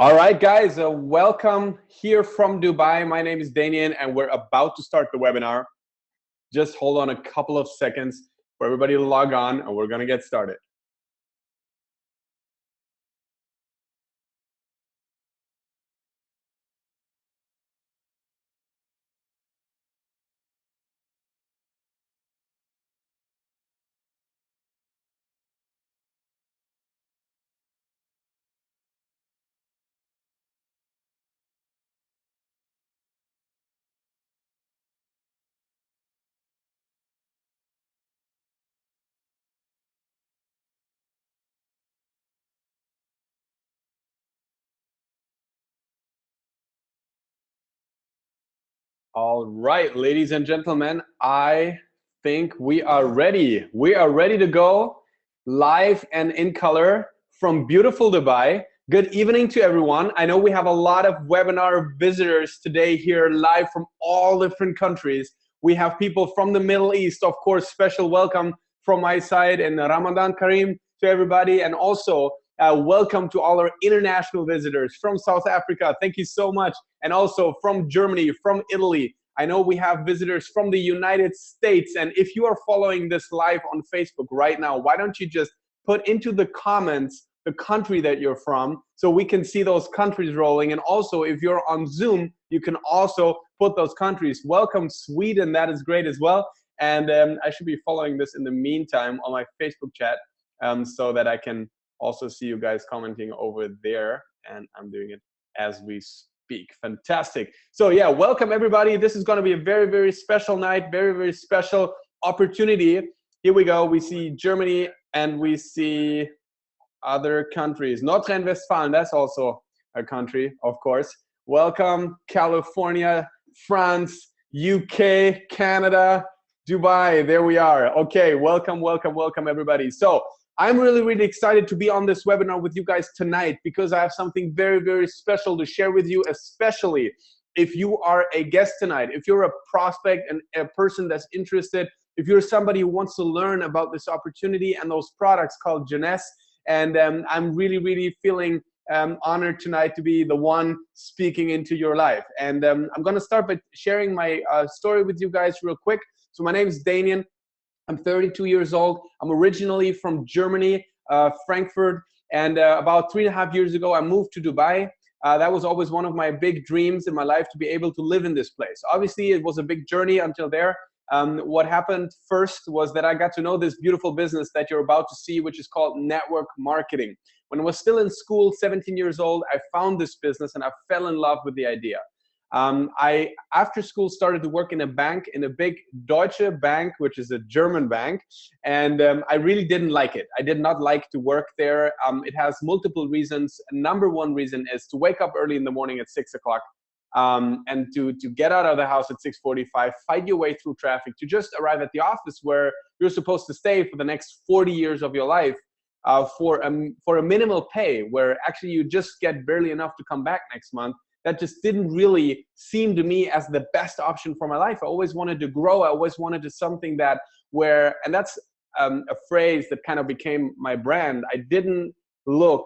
All right, guys, welcome here from Dubai. My name is Danien, and we're about to start the webinar. Just hold on a couple of seconds for everybody to log on, and we're going to get started. All right, ladies and gentlemen, I think we are ready. We are ready to go live and in color from beautiful Dubai. Good evening to everyone. I know we have a lot of webinar visitors today here live from all different countries. We have people from the Middle East, of course, special welcome from my side, and Ramadan Kareem to everybody, and also welcome to all our international visitors from South Africa. Thank you so much. And also from Germany, from Italy. I know we have visitors from the United States. And if you are following this live on Facebook right now, why don't you just put into the comments the country that you're from so we can see those countries rolling. And also, if you're on Zoom, you can also put those countries. Welcome, Sweden. That is great as well. And I should be following this in the meantime on my Facebook chat so that I can also see you guys commenting over there. And I'm doing it as we speak. Fantastic. So yeah, welcome everybody. This is going to be a very, very special night, very, very special opportunity. Here we go. We see Germany and we see other countries. North Rhine-Westphalia, that's also a country, of course. Welcome, California, France, UK, Canada, Dubai. There we are. Okay, welcome, welcome, welcome everybody. So I'm really, really excited to be on this webinar with you guys tonight because I have something very, very special to share with you, especially if you are a guest tonight, if you're a prospect and a person that's interested, if you're somebody who wants to learn about this opportunity and those products called Jeunesse. And I'm really, really feeling honored tonight to be the one speaking into your life. And I'm going to start by sharing my story with you guys real quick. So my name is Danien. I'm 32 years old. I'm originally from Germany, Frankfurt, and about 3.5 years ago, I moved to Dubai. That was always one of my big dreams in my life, to be able to live in this place. Obviously, it was a big journey until there. What happened first was that I got to know this beautiful business that you're about to see, which is called network marketing. When I was still in school, 17 years old, I found this business and I fell in love with the idea. I, after school, started to work in a bank, in a big Deutsche Bank, which is a German bank, and I really didn't like it. I did not like to work there. It has multiple reasons. Number one reason is to wake up early in the morning at 6 o'clock and to get out of the house at 6:45, fight your way through traffic, to just arrive at the office where you're supposed to stay for the next 40 years of your life for a minimal pay, where actually you just get barely enough to come back next month. That just didn't really seem to me as the best option for my life. I always wanted to grow. I always wanted to something that where, and that's a phrase that kind of became my brand. I didn't look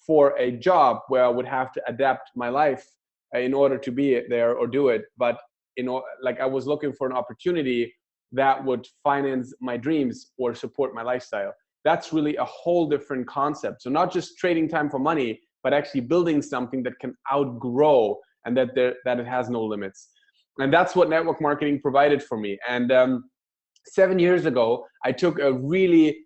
for a job where I would have to adapt my life in order to be there or do it. But like I was looking for an opportunity that would finance my dreams or support my lifestyle. That's really a whole different concept. So not just trading time for money, but actually building something that can outgrow and that it has no limits. And that's what network marketing provided for me. And 7 years ago, I took a really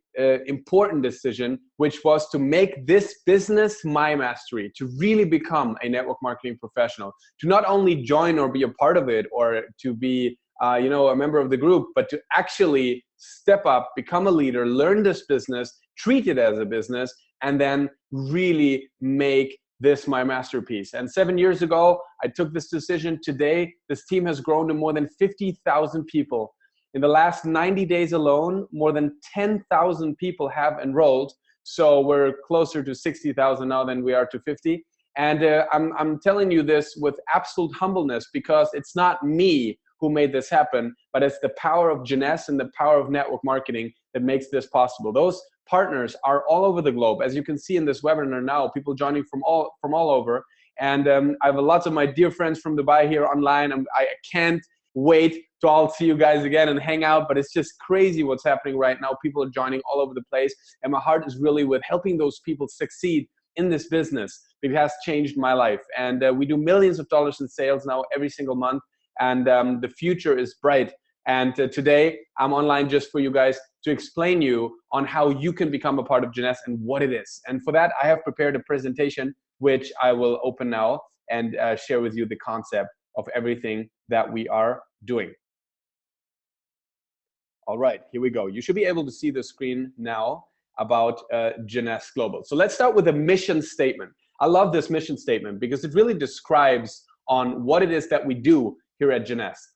important decision, which was to make this business my mastery, to really become a network marketing professional, to not only join or be a part of it or to be a member of the group, but to actually step up, become a leader, learn this business, treat it as a business, and then really make this my masterpiece. And 7 years ago, I took this decision. Today, this team has grown to more than 50,000 people. In the last 90 days alone, more than 10,000 people have enrolled. So we're closer to 60,000 now than we are to 50. And I'm telling you this with absolute humbleness, because it's not me who made this happen, but it's the power of Jeunesse and the power of network marketing that makes this possible. Those partners are all over the globe. As you can see in this webinar now, people joining from all over. And I have lots of my dear friends from Dubai here online. I can't wait to all see you guys again and hang out, but it's just crazy what's happening right now. People are joining all over the place, and my heart is really with helping those people succeed in this business, because it has changed my life. And we do millions of dollars in sales now every single month, and the future is bright. And today I'm online just for you guys to explain you on how you can become a part of Jeunesse and what it is. And for that, I have prepared a presentation which I will open now and share with you the concept of everything that we are doing. All right, here we go. You should be able to see the screen now about Jeunesse Global. So let's start with a mission statement. I love this mission statement because it really describes on what it is that we do here at Jeunesse.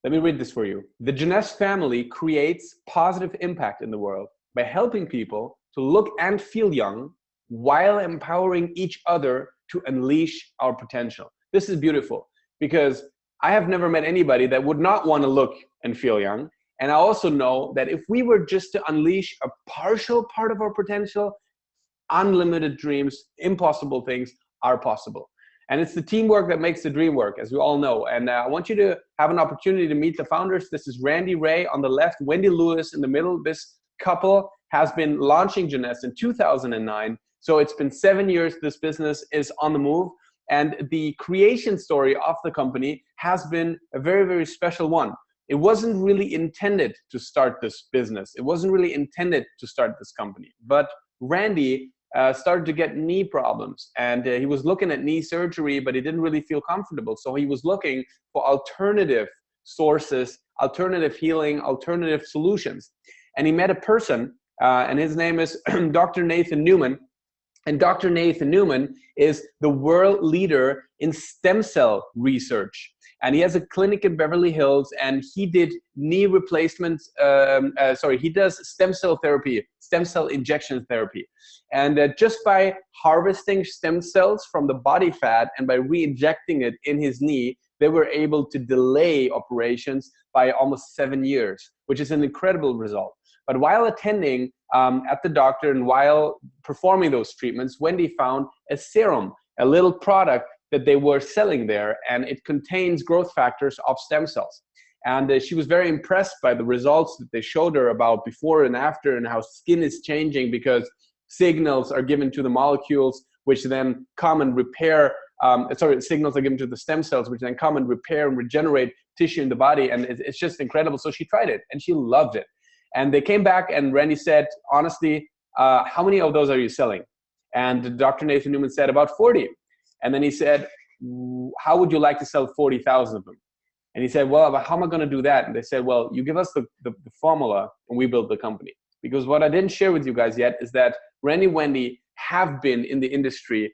Let me read this for you. The Jeunesse family creates positive impact in the world by helping people to look and feel young while empowering each other to unleash our potential. This is beautiful because I have never met anybody that would not want to look and feel young. And I also know that if we were just to unleash a partial part of our potential, unlimited dreams, impossible things are possible. And it's the teamwork that makes the dream work, as we all know. And I want you to have an opportunity to meet the founders. This is Randy Ray on the left, Wendy Lewis in the middle. This couple has been launching Jeunesse in 2009. So it's been 7 years. This business is on the move. And the creation story of the company has been a very, very special one. It wasn't really intended to start this business. It wasn't really intended to start this company. But Randy started to get knee problems, and he was looking at knee surgery, but he didn't really feel comfortable. So he was looking for alternative sources, alternative healing, alternative solutions. And he met a person, and his name is Dr. Nathan Newman. And Dr. Nathan Newman is the world leader in stem cell research. And he has a clinic in Beverly Hills, and he did knee replacements. He does stem cell therapy, stem cell injection therapy. And just by harvesting stem cells from the body fat and by re-injecting it in his knee, they were able to delay operations by almost 7 years, which is an incredible result. But while attending at the doctor and while performing those treatments, Wendy found a serum, a little product that they were selling there, and it contains growth factors of stem cells. And she was very impressed by the results that they showed her about before and after, and how skin is changing because signals are given to the molecules, which then come and repair, signals are given to the stem cells, which then come and repair and regenerate tissue in the body. And it's just incredible. So she tried it and she loved it. And they came back and Randy said, honestly, how many of those are you selling? And Dr. Nathan Newman said, about 40. And then he said, how would you like to sell 40,000 of them? And he said, well, how am I going to do that? And they said, well, you give us the formula and we build the company. Because what I didn't share with you guys yet is that Randy and Wendy have been in the industry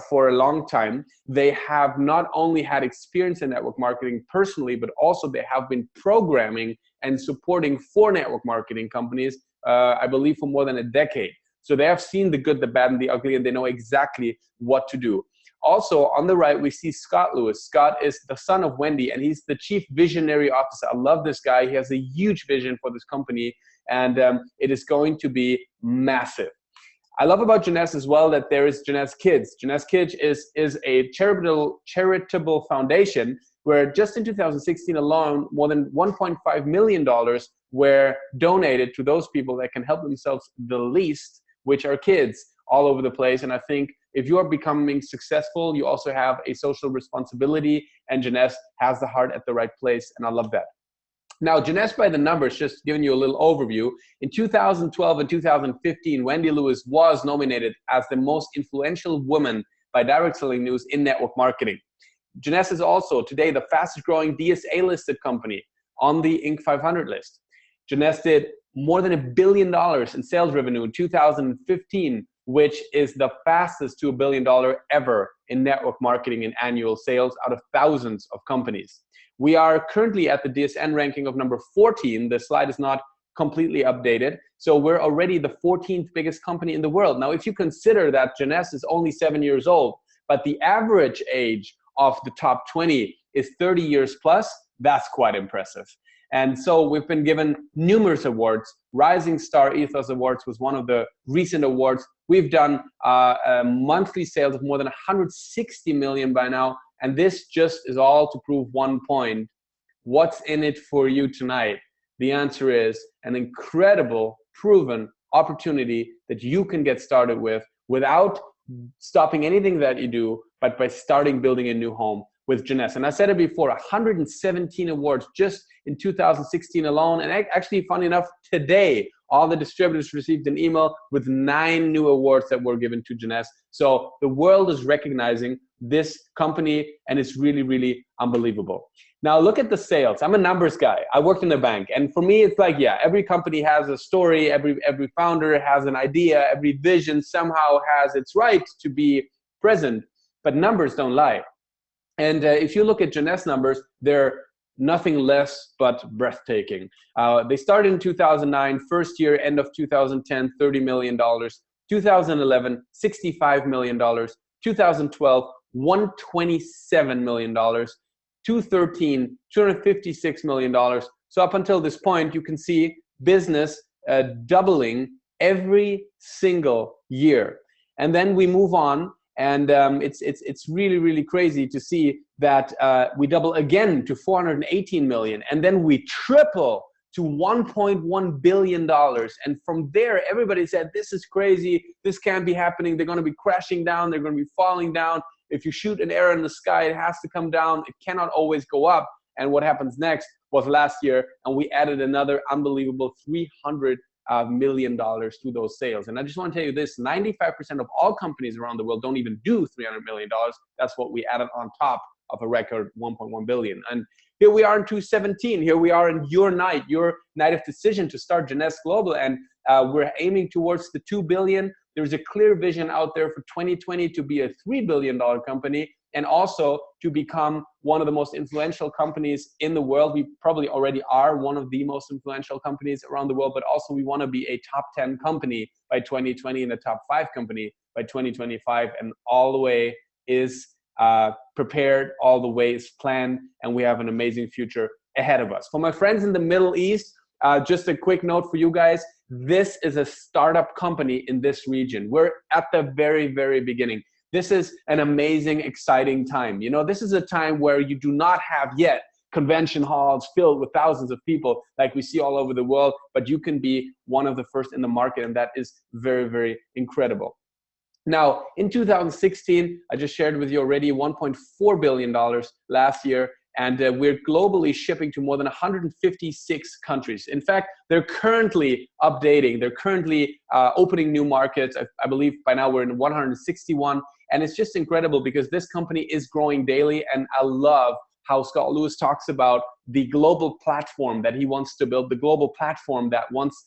for a long time. They have not only had experience in network marketing personally, but also they have been programming and supporting 4 network marketing companies, I believe, for more than a decade. So they have seen the good, the bad, and the ugly, and they know exactly what to do. Also, on the right, we see Scott Lewis. Scott is the son of Wendy, and he's the chief visionary officer. I love this guy. He has a huge vision for this company, and it is going to be massive. I love about Jeunesse as well that there is Jeunesse Kids. Jeunesse Kids is a charitable foundation where just in 2016 alone, more than $1.5 million were donated to those people that can help themselves the least, which are kids all over the place. And I think if you are becoming successful, you also have a social responsibility, and Jeunesse has the heart at the right place, and I love that. Now, Jeunesse by the numbers, just giving you a little overview. In 2012 and 2015, Wendy Lewis was nominated as the most influential woman by Direct Selling News in network marketing. Jeunesse is also today the fastest growing DSA listed company on the Inc. 500 list. Jeunesse did more than $1 billion in sales revenue in 2015, which is the fastest to $1 billion ever in network marketing in annual sales out of thousands of companies. We are currently at the DSN ranking of number 14. The slide is not completely updated. So we're already the 14th biggest company in the world. Now, if you consider that Jeunesse is only 7 years old, but the average age of the top 20 is 30 years plus, that's quite impressive. And so we've been given numerous awards. Rising Star Ethos Awards was one of the recent awards. We've done monthly sales of more than 160 million by now. And this just is all to prove one point. What's in it for you tonight? The answer is an incredible, proven opportunity that you can get started with without stopping anything that you do, but by starting building a new home with Jeunesse. And I said it before, 117 awards just in 2016 alone. And actually, funny enough, today, all the distributors received an email with 9 new awards that were given to Jeunesse. So the world is recognizing this company, and it's really, really unbelievable. Now look at the sales. I'm a numbers guy. I worked in a bank, and for me, it's like, yeah, every company has a story, every founder has an idea, every vision somehow has its right to be present, but numbers don't lie. And if you look at Jeunesse numbers, they're nothing less but breathtaking. They started in 2009, first year, end of 2010, $30 million. 2011, $65 million. 2012, $127 million. 2013, $256 million. So up until this point, you can see business doubling every single year. And then we move on. And it's really, really crazy to see that we double again to 418 million, and then we triple to $1.1 billion. And from there, everybody said, this is crazy, this can't be happening, they're gonna be crashing down, they're gonna be falling down. If you shoot an arrow in the sky, it has to come down, it cannot always go up. And what happens next was last year, and we added another unbelievable $300 million to those sales. And I just want to tell you this, 95% of all companies around the world don't even do $300 million. That's what we added on top of a record 1.1 billion. And here we are in 2017. Here we are in your night of decision to start Jeunesse Global. And we're aiming towards the 2 billion. There's a clear vision out there for 2020 to be a $3 billion company, and also to become one of the most influential companies in the world. We probably already are one of the most influential companies around the world, but also we want to be a top 10 company by 2020 and a top 5 company by 2025. And all the way is prepared, all the way is planned, and we have an amazing future ahead of us. For my friends in the Middle East, just a quick note for you guys, this is a startup company in this region. We're at the very, very beginning. This is an amazing, exciting time. You know, this is a time where you do not have yet convention halls filled with thousands of people like we see all over the world, but you can be one of the first in the market, and that is very, very incredible. Now, in 2016, I just shared with you already $1.4 billion last year, and we're globally shipping to more than 156 countries. In fact, they're currently updating, they're currently opening new markets. I believe by now we're in 161, and it's just incredible because this company is growing daily, and I love how Scott Lewis talks about the global platform that he wants to build, the global platform that wants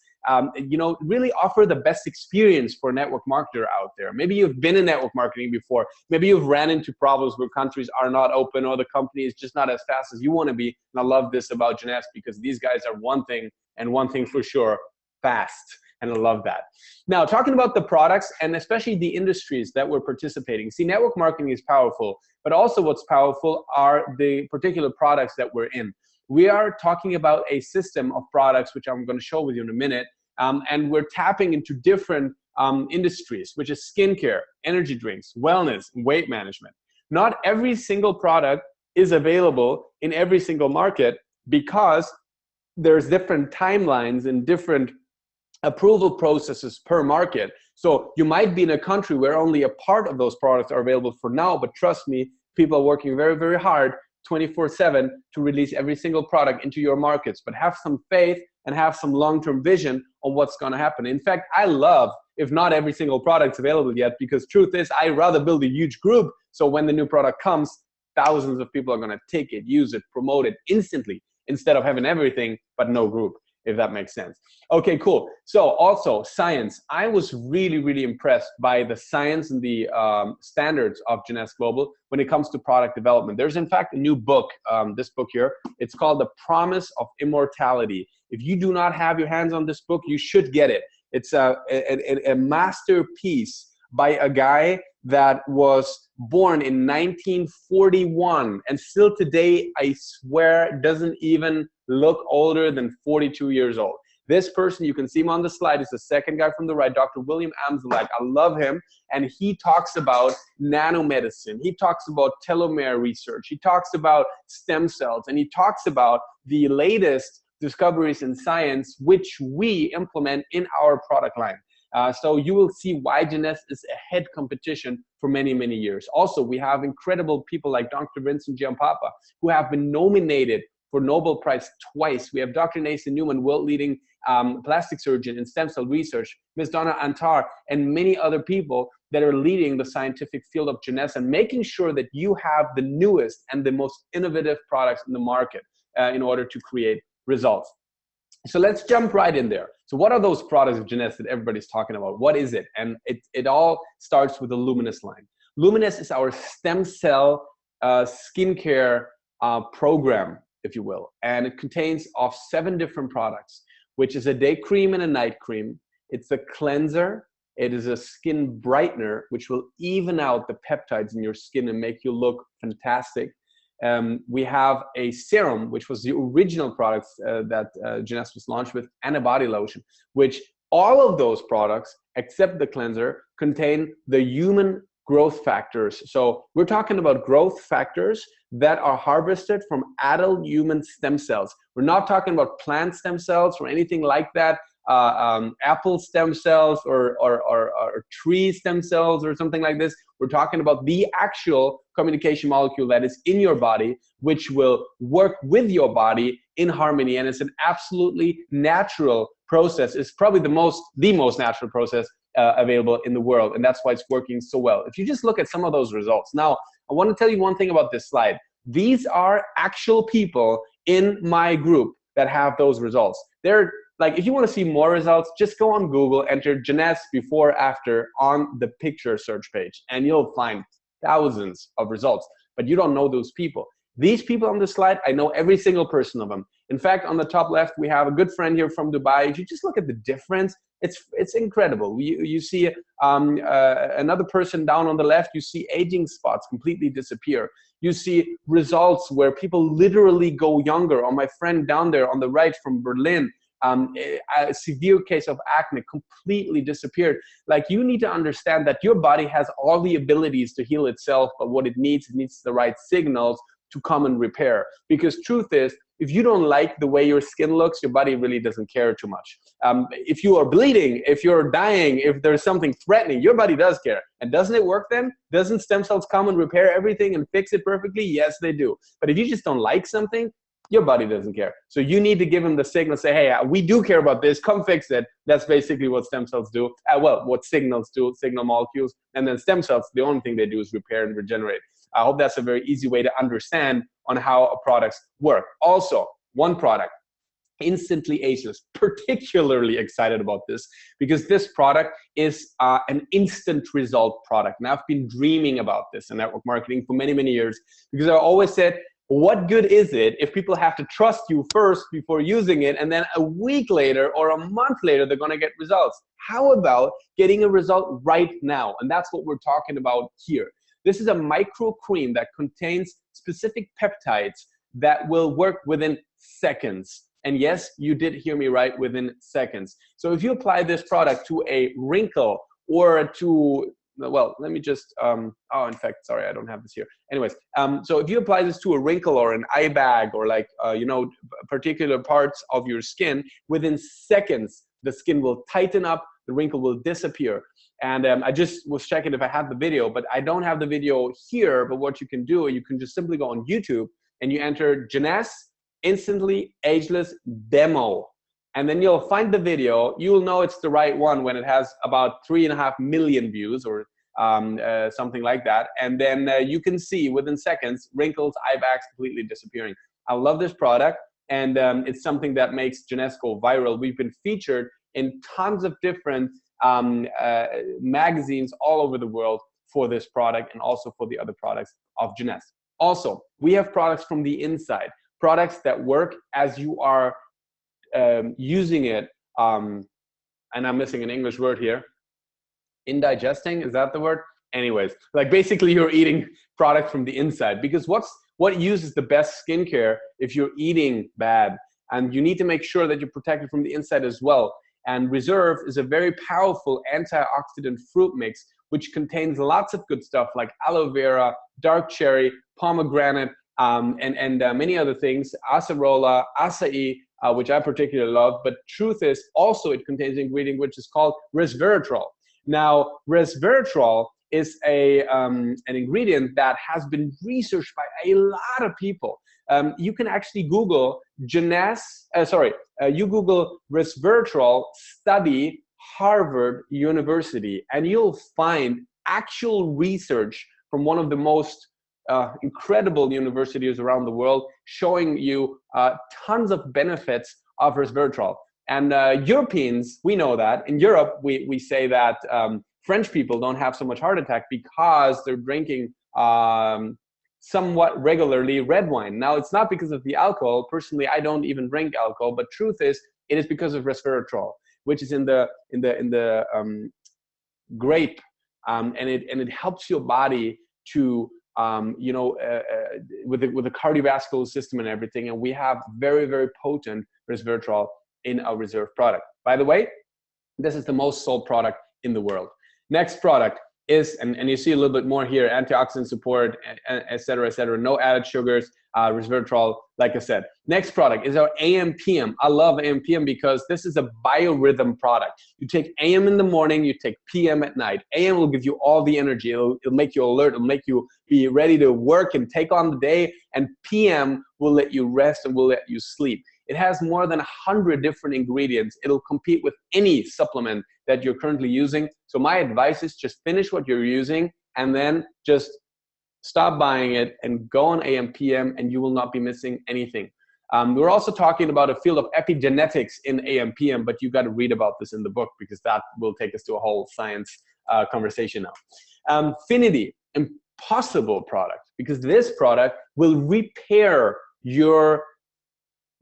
you know, really offer the best experience for a network marketer out there. Maybe you've been in network marketing before. Maybe you've ran into problems where countries are not open or the company is just not as fast as you want to be. And I love this about Jeunesse because these guys are one thing, and one thing for sure, fast. And I love that. Now, talking about the products and especially the industries that we're participating. See, network marketing is powerful, but also what's powerful are the particular products that we're in. We are talking about a system of products, which I'm going to show with you in a minute. And we're tapping into different industries, which is skincare, energy drinks, wellness, and weight management. Not every single product is available in every single market because there's different timelines and different approval processes per market. So you might be in a country where only a part of those products are available for now, but trust me, people are working very, very hard 24/7 to release every single product into your markets. But have some faith and have some long-term vision on what's going to happen. In fact, I love if not every single product's available yet, because truth is, I'd rather build a huge group. So when the new product comes, thousands of people are going to take it, use it, promote it instantly, instead of having everything but no group, if that makes sense. Okay, cool. So also science. I was really, really impressed by the science and the standards of Jeunesse Global when it comes to product development. There's in fact a new book, this book here. It's called The Promise of Immortality. If you do not have your hands on this book, you should get it. It's a masterpiece by a guy that was born in 1941 and still today, I swear, doesn't even look older than 42 years old. This person, you can see him on the slide, is the second guy from the right, Dr. William Amselak. I love him. And he talks about nanomedicine. He talks about telomere research. He talks about stem cells. And he talks about the latest discoveries in science, which we implement in our product line. So you will see why Jeunesse is ahead competition for many, many years. Also, we have incredible people like Dr. Vincent Giampapa, who have been nominated for Nobel Prize twice. We have Dr. Nathan Newman, world-leading plastic surgeon in stem cell research, Ms. Donna Antar, and many other people that are leading the scientific field of Jeunesse and making sure that you have the newest and the most innovative products in the market in order to create results. So let's jump right in there. So what are those products of Jeunesse that everybody's talking about? What is it? And it all starts with the Luminous line. Luminous is our stem cell skincare program, if you will. And it contains of 7 different products, which is a day cream and a night cream. It's a cleanser. It is a skin brightener, which will even out the peptides in your skin and make you look fantastic. We have a serum, which was the original products that Jeunesse was launched with, and a body lotion, which all of those products, except the cleanser, contain the human growth factors. So we're talking about growth factors that are harvested from adult human stem cells. We're not talking about plant stem cells or anything like that, apple stem cells or tree stem cells or something like this. We're talking about the actual communication molecule that is in your body, which will work with your body in harmony. And it's an absolutely natural process. It's probably the most natural process available in the world. And that's why it's working so well. If you just look at some of those results. Now, I want to tell you one thing about this slide. These are actual people in my group that have those results. They're like, if you want to see more results, just go on Google, enter Jeunesse before, after on the picture search page, and you'll find thousands of results, but you don't know those people. These people on the slide, I know every single person of them. In fact, on the top left, we have a good friend here from Dubai. If you just look at the difference, it's incredible. You see another person down on the left, you see aging spots completely disappear. You see results where people literally go younger. Or my friend down there on the right from Berlin, a severe case of acne completely disappeared. Like, you need to understand that your body has all the abilities to heal itself, but what it needs the right signals to come and repair. Because truth is, if you don't like the way your skin looks, your body really doesn't care too much. If you are bleeding, if you're dying, if there's something threatening, your body does care. And doesn't it work then? Doesn't stem cells come and repair everything and fix it perfectly? Yes, they do. But if you just don't like something, your body doesn't care. So you need to give them the signal, say, hey, we do care about this, come fix it. That's basically what stem cells do. Well, what signals do, signal molecules. And then stem cells, the only thing they do is repair and regenerate. I hope that's a very easy way to understand on how products work. Also, one product, Instantly Ageless. Particularly excited about this because this product is an instant result product. And I've been dreaming about this in network marketing for many, many years because I always said, what good is it if people have to trust you first before using it, and then a week later or a month later, they're going to get results? How about getting a result right now? And that's what we're talking about here. This is a micro cream that contains specific peptides that will work within seconds. And yes, you did hear me right, within seconds. So if you apply this product to a wrinkle or to, well, let me just, oh, in fact, sorry, I don't have this here. Anyways, so if you apply this to a wrinkle or an eye bag or like, you know, particular parts of your skin, within seconds, the skin will tighten up, the wrinkle will disappear. And I just was checking if I had the video, but I don't have the video here. But what you can do, you can just simply go on YouTube and you enter Jeunesse Instantly Ageless Demo. And then you'll find the video. You'll know it's the right one when it has about 3.5 million views or something like that. And then you can see within seconds, wrinkles, eye bags completely disappearing. I love this product. And it's something that makes Jeunesse go viral. We've been featured in tons of different magazines all over the world for this product and also for the other products of Jeunesse. Also, we have products from the inside, products that work as you are using it. And I'm missing an English word here. Indigesting, is that the word? Anyways, like basically you're eating product from the inside, because what uses the best skincare if you're eating bad? And you need to make sure that you're protected from the inside as well. And Reserve is a very powerful antioxidant fruit mix, which contains lots of good stuff like aloe vera, dark cherry, pomegranate, and many other things, acerola, acai, which I particularly love. But truth is also it contains an ingredient which is called resveratrol. Now, resveratrol is an ingredient that has been researched by a lot of people. You can actually Google Jeunesse, you Google resveratrol study Harvard University, and you'll find actual research from one of the most incredible universities around the world showing you tons of benefits of resveratrol. And Europeans, we know that. In Europe, we say that French people don't have so much heart attack because they're drinking somewhat regularly red wine. Now, it's not because of the alcohol. Personally, I don't even drink alcohol, but truth is, it is because of resveratrol, which is in the grape, and it helps your body to with the cardiovascular system and everything. And we have very, very potent resveratrol in our Reserve product. By the way, this is the most sold product in the world. Next product is, and you see a little bit more here, antioxidant support, et cetera, no added sugars, resveratrol, like I said. Next product is our AM/PM. I love AM/PM because this is a biorhythm product. You take AM in the morning, you take PM at night. AM will give you all the energy. It'll make you alert. It'll make you be ready to work and take on the day. And PM will let you rest and will let you sleep. It has more than 100 different ingredients. It'll compete with any supplement that you're currently using. So my advice is just finish what you're using and then just stop buying it and go on AM/PM, and you will not be missing anything. We're also talking about a field of epigenetics in AM/PM, but you got to read about this in the book because that will take us to a whole science conversation now. Finity, impossible product, because this product will repair your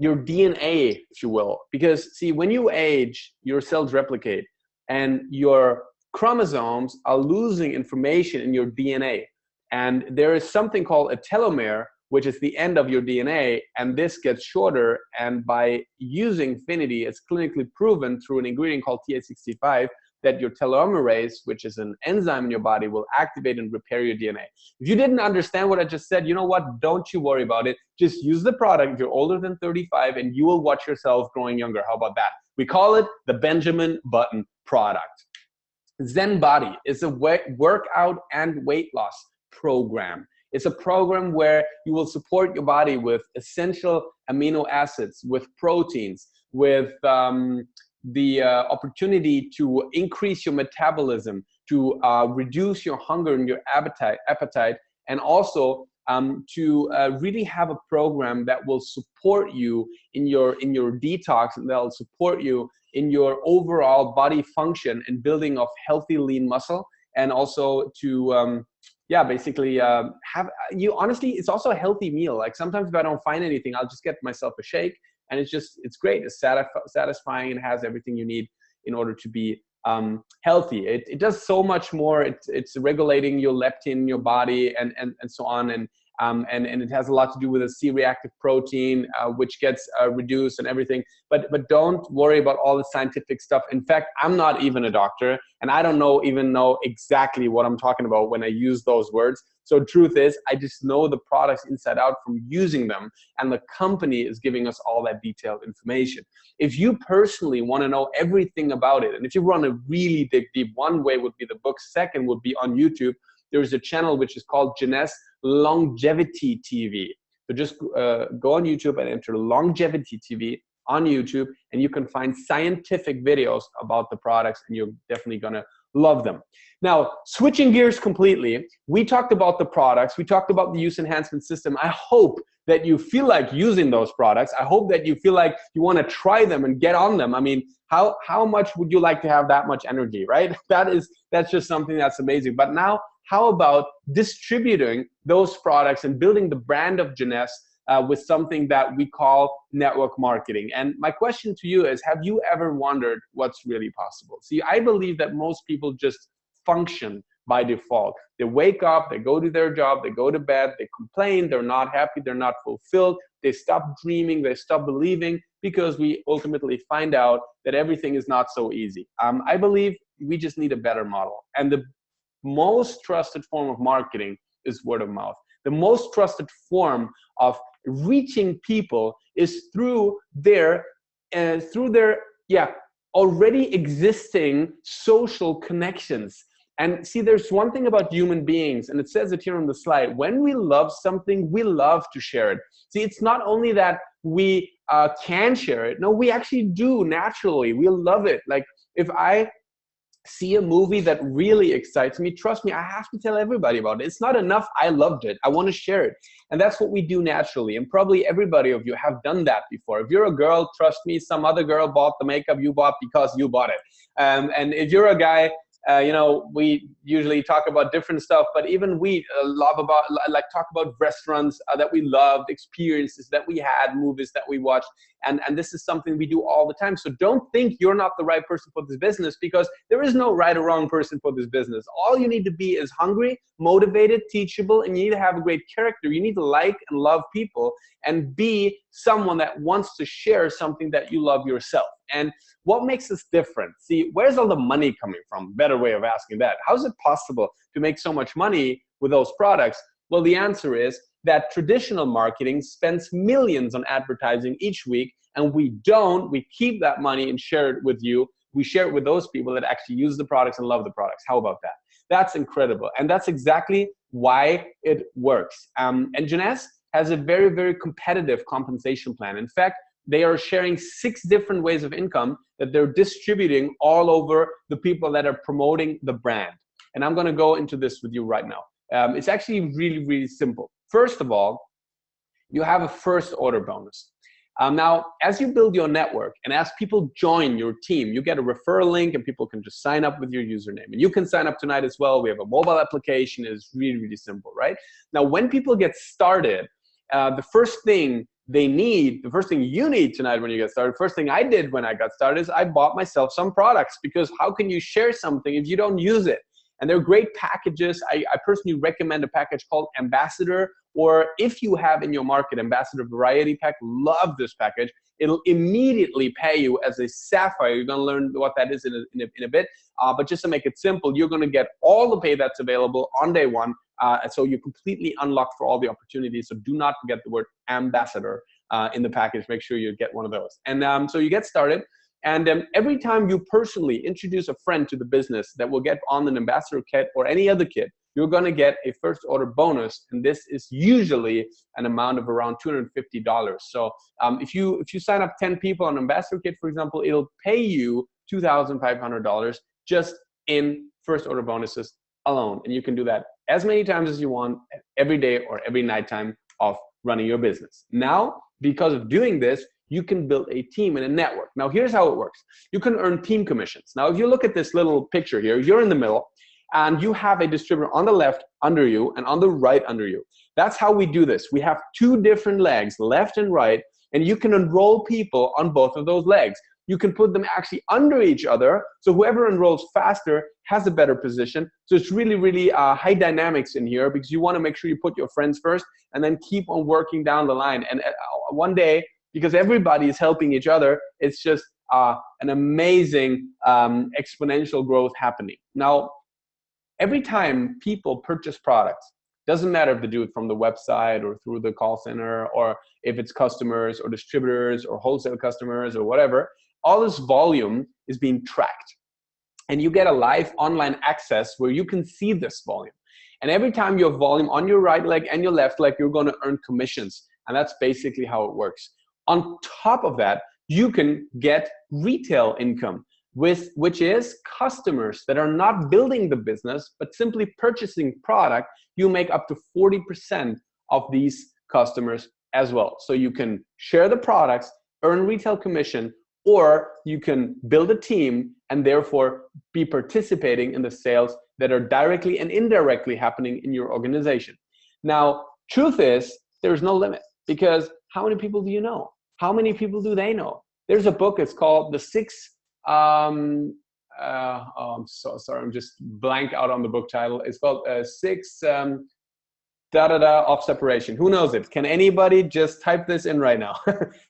DNA, if you will. Because see, when you age, your cells replicate and your chromosomes are losing information in your DNA. And there is something called a telomere, which is the end of your DNA, and this gets shorter. And by using Finity, it's clinically proven through an ingredient called TH65 that your telomerase, which is an enzyme in your body, will activate and repair your DNA. If you didn't understand what I just said, you know what? Don't you worry about it. Just use the product if you're older than 35, and you will watch yourself growing younger. How about that? We call it the Benjamin Button product. Zen Body is a workout and weight loss program. It's a program where you will support your body with essential amino acids, with proteins, with the opportunity to increase your metabolism, to reduce your hunger and your appetite, and also to really have a program that will support you in your detox, and that'll support you in your overall body function and building of healthy lean muscle, and also to basically have you, honestly, it's also a healthy meal. Like sometimes if I don't find anything, I'll just get myself a shake, and it's great. It's satisfying and has everything you need in order to be healthy. It does so much more. It's regulating your leptin in your body and so on, and it has a lot to do with a C-reactive protein, which gets reduced and everything. But don't worry about all the scientific stuff. In fact, I'm not even a doctor, and I don't even know exactly what I'm talking about when I use those words. So truth is, I just know the products inside out from using them, and the company is giving us all that detailed information. If you personally want to know everything about it, and if you want to really dig deep, one way would be the book. Second would be on YouTube. There's a channel which is called Jeunesse Longevity TV. So just go on YouTube and enter Longevity TV on YouTube, and you can find scientific videos about the products, and you're definitely gonna love them. Now, switching gears completely, we talked about the products, we talked about the use enhancement system. I hope that you feel like using those products. I hope that you feel like you want to try them and get on them. I mean, how much would you like to have that much energy, right? That's just something that's amazing. But now, how about distributing those products and building the brand of Jeunesse with something that we call network marketing? And my question to you is, have you ever wondered what's really possible? See, I believe that most people just function by default. They wake up, they go to their job, they go to bed, they complain, they're not happy, they're not fulfilled, they stop dreaming, they stop believing, because we ultimately find out that everything is not so easy. I believe we just need a better model. And the most trusted form of marketing is word of mouth. The most trusted form of reaching people is through their already existing social connections. And see, there's one thing about human beings, and it says it here on the slide: when we love something, we love to share it. See, it's not only that we can share it, no, we actually do naturally. We love it. Like, if I see a movie that really excites me, trust me, I have to tell everybody about it. It's not enough I loved it, I want to share it. And that's what we do naturally, and probably everybody of you have done that before. If you're a girl, trust me, some other girl bought the makeup you bought because you bought it. And if you're a guy, we usually talk about different stuff, but even we talk about restaurants that we loved, experiences that we had, movies that we watched, and this is something we do all the time. So don't think you're not the right person for this business, because there is no right or wrong person for this business. All you need to be is hungry, motivated, teachable, and you need to have a great character. You need to like and love people and be someone that wants to share something that you love yourself. And what makes us different? See, where's all the money coming from? Better way of asking that. How is it possible to make so much money with those products? Well, the answer is that traditional marketing spends millions on advertising each week, and we keep that money and share it with you. We share it with those people that actually use the products and love the products. How about that? That's incredible. And that's exactly why it works. And Jeunesse has a very, very competitive compensation plan. In fact, they are sharing 6 different ways of income that they're distributing all over the people that are promoting the brand. And I'm going to go into this with you right now. It's actually really, really simple. First of all, you have a first order bonus. Now, as you build your network and as people join your team, you get a referral link and people can just sign up with your username. And you can sign up tonight as well. We have a mobile application. It's really, really simple, right? Now, when people get started, the first thing you need tonight when you get started, first thing I did when I got started is I bought myself some products, because how can you share something if you don't use it? And they're great packages. I personally recommend a package called Ambassador, or if you have in your market Ambassador Variety Pack, love this package. It'll immediately pay you as a sapphire. You're going to learn what that is in a bit. But just to make it simple, you're going to get all the pay that's available on day one. So you're completely unlocked for all the opportunities. So do not forget the word ambassador in the package. Make sure you get one of those. And so you get started. And every time you personally introduce a friend to the business that will get on an ambassador kit or any other kit, you're going to get a first order bonus. And this is usually an amount of around $250. So if you sign up 10 people on ambassador kit, for example, it'll pay you $2,500 just in first order bonuses alone. And you can do that as many times as you want, every day or every nighttime of running your business. Now, because of doing this, you can build a team and a network. Now, here's how it works. You can earn team commissions. Now, if you look at this little picture here, you're in the middle, and you have a distributor on the left under you and on the right under you. That's how we do this. We have 2 different legs, left and right, and you can enroll people on both of those legs. You can put them actually under each other, so whoever enrolls faster has a better position. So it's really, really high dynamics in here, because you want to make sure you put your friends first and then keep on working down the line. And one day, because everybody is helping each other, it's just an amazing exponential growth happening. Now, every time people purchase products, doesn't matter if they do it from the website or through the call center, or if it's customers or distributors or wholesale customers or whatever, all this volume is being tracked. And you get a live online access where you can see this volume. And every time you have volume on your right leg and your left leg, you're going to earn commissions. And that's basically how it works. On top of that, you can get retail income, which is customers that are not building the business, but simply purchasing product. You make up to 40% of these customers as well. So you can share the products, earn retail commission, or you can build a team and therefore be participating in the sales that are directly and indirectly happening in your organization. Now, truth is, there's no limit, because how many people do you know? How many people do they know? There's a book, it's called The 6 oh, I'm so sorry, I'm just blank out on the book title. It's called Six of Separation. Who knows it? Can anybody just type this in right now?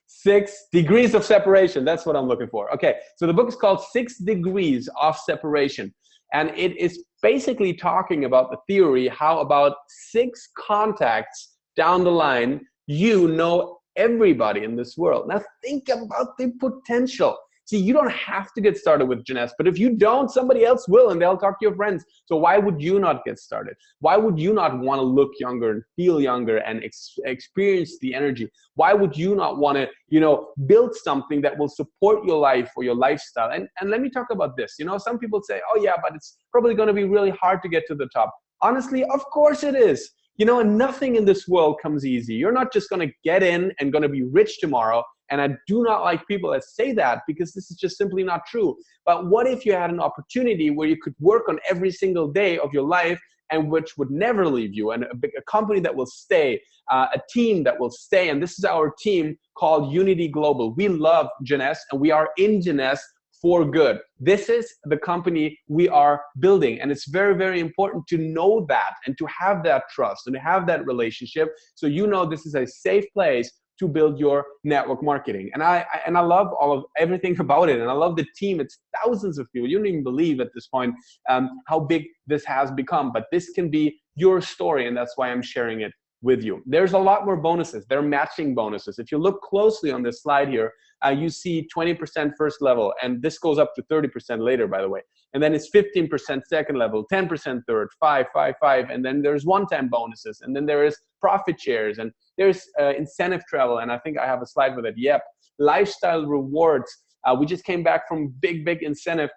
6 degrees of separation. That's what I'm looking for. Okay, so the book is called 6 Degrees of Separation. And it is basically talking about the theory how about 6 contacts down the line, you know everybody in this world. Now think about the potential. See, you don't have to get started with Jeunesse, but if you don't, somebody else will, and they'll talk to your friends. So why would you not get started? Why would you not want to look younger and feel younger and experience the energy? Why would you not want to, you know, build something that will support your life or your lifestyle? And let me talk about this. You know, some people say, oh yeah, but it's probably going to be really hard to get to the top. Honestly, of course it is. You know, and nothing in this world comes easy. You're not just going to get in and going to be rich tomorrow. And I do not like people that say that, because this is just simply not true. But what if you had an opportunity where you could work on every single day of your life, and which would never leave you, and a company that will stay, a team that will stay. And this is our team called Unity Global. We love Jeunesse, and we are in Jeunesse for good. This is the company we are building, and it's very, very important to know that and to have that trust and to have that relationship, so you know this is a safe place to build your network marketing. And I love everything about it, and I love the team. It's thousands of people. You don't even believe at this point how big this has become, but this can be your story, and that's why I'm sharing it with you. There's a lot more bonuses. They're matching bonuses. If you look closely on this slide here, you see 20% first level, and this goes up to 30% later, by the way. And then it's 15% second level, 10% third, 5, 5, 5, and then there's one-time bonuses, and then there is profit shares, and there's incentive travel, and I think I have a slide with it. Yep, lifestyle rewards. We just came back from big incentive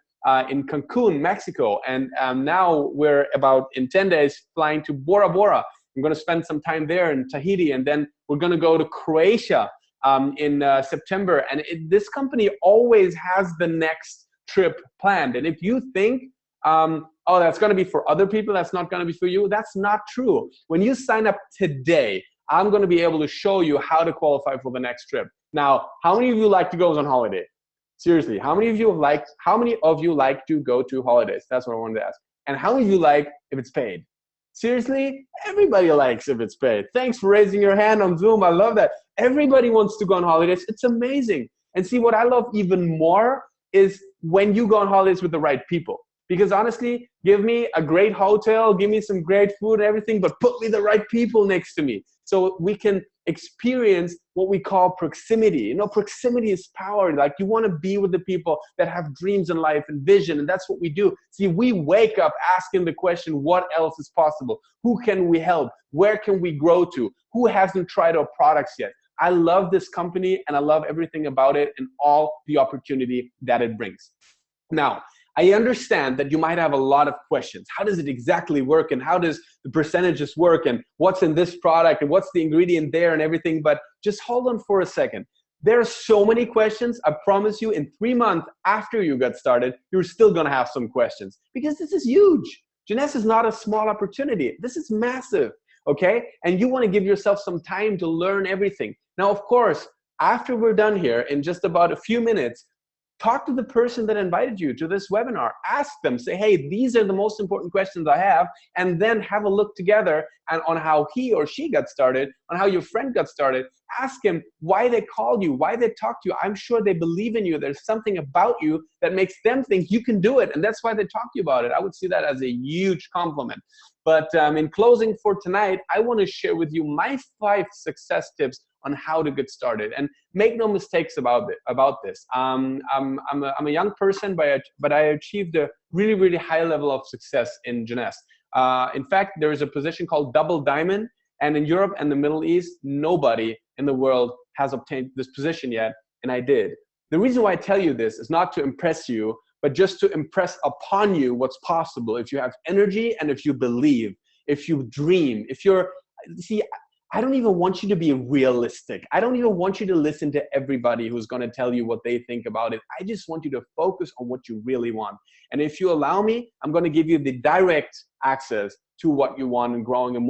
in Cancun, Mexico, and now we're about in 10 days flying to Bora Bora. I'm going to spend some time there in Tahiti, and then we're going to go to Croatia in September. And this company always has the next trip planned. And if you think, oh, that's going to be for other people, that's not going to be for you, that's not true. When you sign up today, I'm going to be able to show you how to qualify for the next trip. Now, how many of you like to go on holiday? Seriously, how many of you like to go to holidays? That's what I wanted to ask. And how many of you like if it's paid? Seriously, everybody likes if it's paid. Thanks for raising your hand on Zoom. I love that. Everybody wants to go on holidays. It's amazing. And see, what I love even more is when you go on holidays with the right people. Because honestly, give me a great hotel, give me some great food and everything, but put me the right people next to me, so we can experience what we call proximity. You know, proximity is power. Like, you want to be with the people that have dreams in life and vision, and that's what we do. See, we wake up asking the question, what else is possible? Who can we help? Where can we grow to? Who hasn't tried our products yet? I love this company, and I love everything about it and all the opportunity that it brings. Now, I understand that you might have a lot of questions. How does it exactly work, and how does the percentages work, and what's in this product, and what's the ingredient there and everything? But just hold on for a second. There are so many questions. I promise you, in 3 months after you got started, you're still gonna have some questions, because this is huge. Jeunesse is not a small opportunity. This is massive, okay? And you wanna give yourself some time to learn everything. Now, of course, after we're done here, in just about a few minutes, talk to the person that invited you to this webinar. Ask them, say, hey, these are the most important questions I have, and then have a look together and on how he or she got started, on how your friend got started. Ask him why they called you, why they talked to you. I'm sure they believe in you. There's something about you that makes them think you can do it, and that's why they talk to you about it. I would see that as a huge compliment. But in closing for tonight, I want to share with you my 5 success tips on how to get started. And make no mistakes about this. I'm a young person, but I achieved a really, really high level of success in Jeunesse. In fact, there is a position called Double Diamond, and in Europe and the Middle East, nobody in the world has obtained this position yet, and I did. The reason why I tell you this is not to impress you, but just to impress upon you what's possible if you have energy and if you believe, if you dream, if you're, see, I don't even want you to be realistic. I don't even want you to listen to everybody who's going to tell you what they think about it. I just want you to focus on what you really want. And if you allow me, I'm going to give you the direct access to what you want in growing a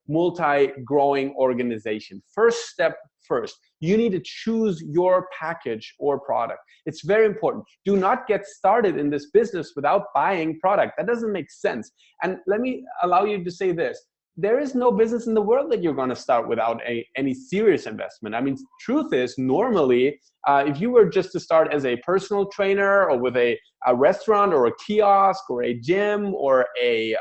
multi-growing organization. First step first, you need to choose your package or product. It's very important. Do not get started in this business without buying product. That doesn't make sense. And let me allow you to say this. There is no business in the world that you're going to start without any serious investment. I mean, truth is, normally, if you were just to start as a personal trainer or with a restaurant or a kiosk or a gym or an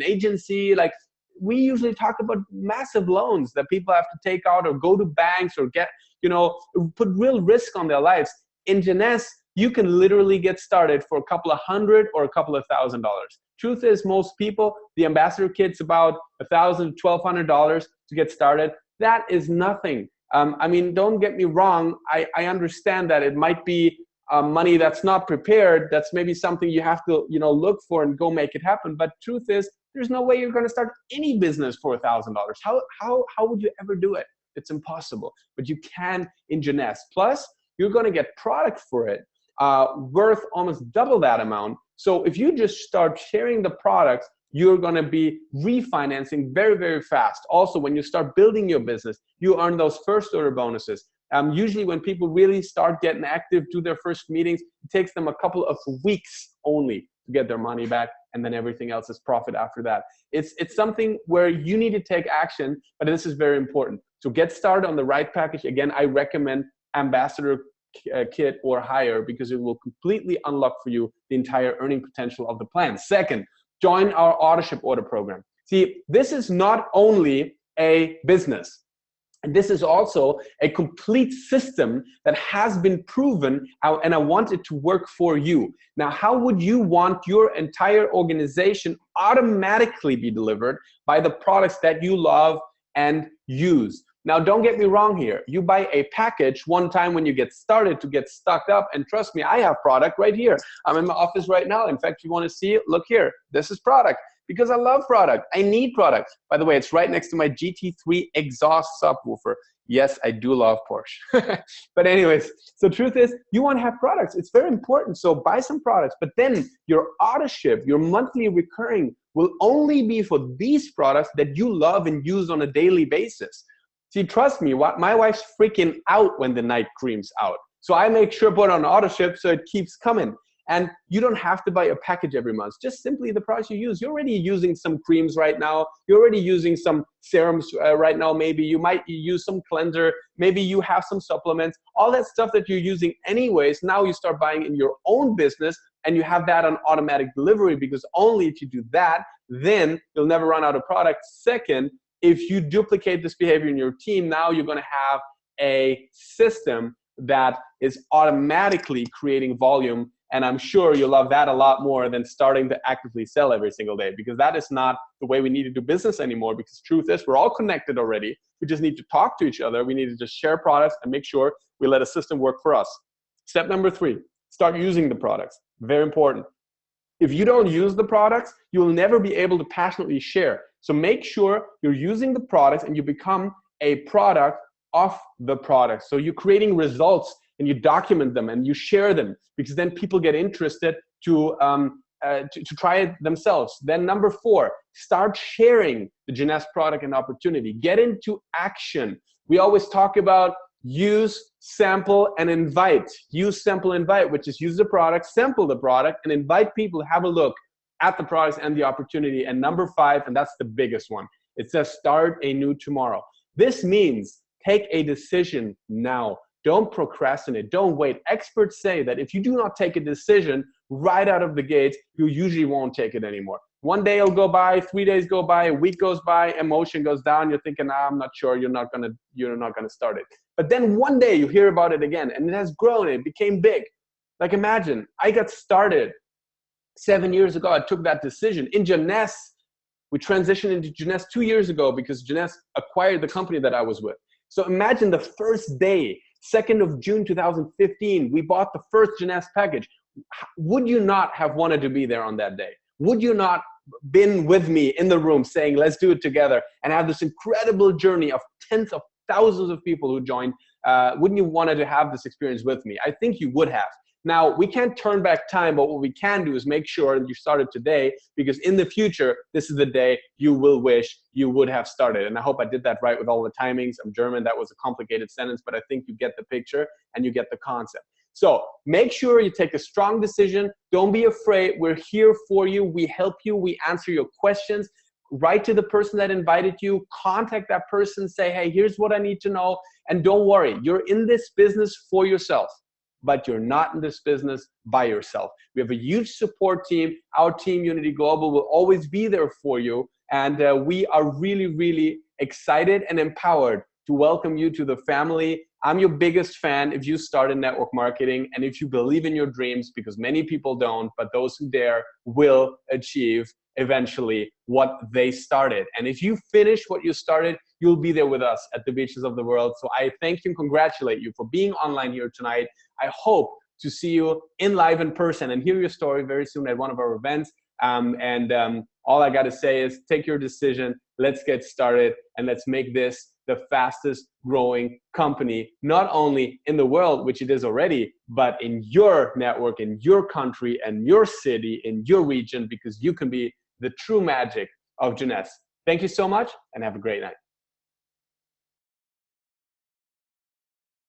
agency, like, we usually talk about massive loans that people have to take out or go to banks or get, put real risk on their lives. In Jeunesse, you can literally get started for a couple of $100 or a couple of $1,000. Truth is, most people, the ambassador kit's about $1,000, $1,200 to get started. That is nothing. I mean, don't get me wrong. I understand that it might be money that's not prepared. That's maybe something you have to, look for and go make it happen. But truth is, there's no way you're going to start any business for $1,000. How would you ever do it? It's impossible. But you can in Jeunesse. Plus, you're going to get product for it worth almost double that amount. So if you just start sharing the products, you're going to be refinancing very, very fast. Also, when you start building your business, you earn those first order bonuses. Usually when people really start getting active, do their first meetings, it takes them a couple of weeks only to get their money back, and then everything else is profit after that. It's something where you need to take action, but this is very important. So get started on the right package. Again, I recommend Ambassador Kit or higher, because it will completely unlock for you the entire earning potential of the plan. Second, join our auto-ship order program. See, this is not only a business, and this is also a complete system that has been proven, and I want it to work for you. Now, how would you want your entire organization automatically be delivered by the products that you love and use? Now, don't get me wrong here. You buy a package one time when you get started to get stocked up, and trust me, I have product right here. I'm in my office right now. In fact, if you want to see it, look here. This is product, because I love product. I need product. By the way, it's right next to my GT3 exhaust subwoofer. Yes, I do love Porsche. But anyways, so truth is, you want to have products. It's very important. So buy some products, but then your auto ship, your monthly recurring, will only be for these products that you love and use on a daily basis. See, trust me, my wife's freaking out when the night cream's out. So I make sure to put on auto ship so it keeps coming. And you don't have to buy a package every month, just simply the price you use. You're already using some creams right now. You're already using some serums right now. Maybe you might use some cleanser. Maybe you have some supplements. All that stuff that you're using anyways, now you start buying in your own business, and you have that on automatic delivery, because only if you do that, then you'll never run out of product. Second, if you duplicate this behavior in your team, now you're going to have a system that is automatically creating volume. And I'm sure you'll love that a lot more than starting to actively sell every single day, because that is not the way we need to do business anymore. Because truth is, we're all connected already. We just need to talk to each other. We need to just share products and make sure we let a system work for us. Step number 3, start using the products. Very important. If you don't use the products, you will never be able to passionately share. So make sure you're using the products and you become a product of the product. So you're creating results and you document them and you share them, because then people get interested to try it themselves. Then number 4, start sharing the Jeunesse product and opportunity. Get into action. We always talk about use, sample, and invite. Use, sample, invite, which is use the product, sample the product, and invite people to have a look at the products and the opportunity. And number 5, and that's the biggest one, it says start a new tomorrow. This means take a decision now. Don't procrastinate. Don't wait. Experts say that if you do not take a decision right out of the gate, you usually won't take it anymore. One day will go by, 3 days go by, a week goes by, emotion goes down. You're thinking, I'm not sure. You're not gonna start it. But then one day you hear about it again, and it has grown. It became big. Like imagine, I got started 7 years ago. I took that decision. In Jeunesse, we transitioned into Jeunesse 2 years ago because Jeunesse acquired the company that I was with. So imagine the first day, 2nd of June 2015, we bought the first Jeunesse package. Would you not have wanted to be there on that day? Would you not been with me in the room saying, let's do it together, and have this incredible journey of tens of thousands of people who joined, wouldn't you want to have this experience with me? I think you would have. Now, we can't turn back time, but what we can do is make sure that you started today, because in the future, this is the day you will wish you would have started. And I hope I did that right with all the timings. I'm German. That was a complicated sentence, but I think you get the picture and you get the concept. So make sure you take a strong decision. Don't be afraid. We're here for you. We help you. We answer your questions. Write to the person that invited you. Contact that person. Say, hey, here's what I need to know. And don't worry. You're in this business for yourself, but you're not in this business by yourself. We have a huge support team. Our team, Unity Global, will always be there for you. And we are really, really excited and empowered to welcome you to the family. I'm your biggest fan if you start in network marketing and if you believe in your dreams, because many people don't, but those who dare will achieve eventually what they started. And if you finish what you started, you'll be there with us at the beaches of the world. So I thank you and congratulate you for being online here tonight. I hope to see you in live in person and hear your story very soon at one of our events. All I got to say is take your decision. Let's get started and let's make this the fastest growing company, not only in the world, which it is already, but in your network, in your country, and your city, in your region, because you can be the true magic of Jeunesse. Thank you so much and have a great night.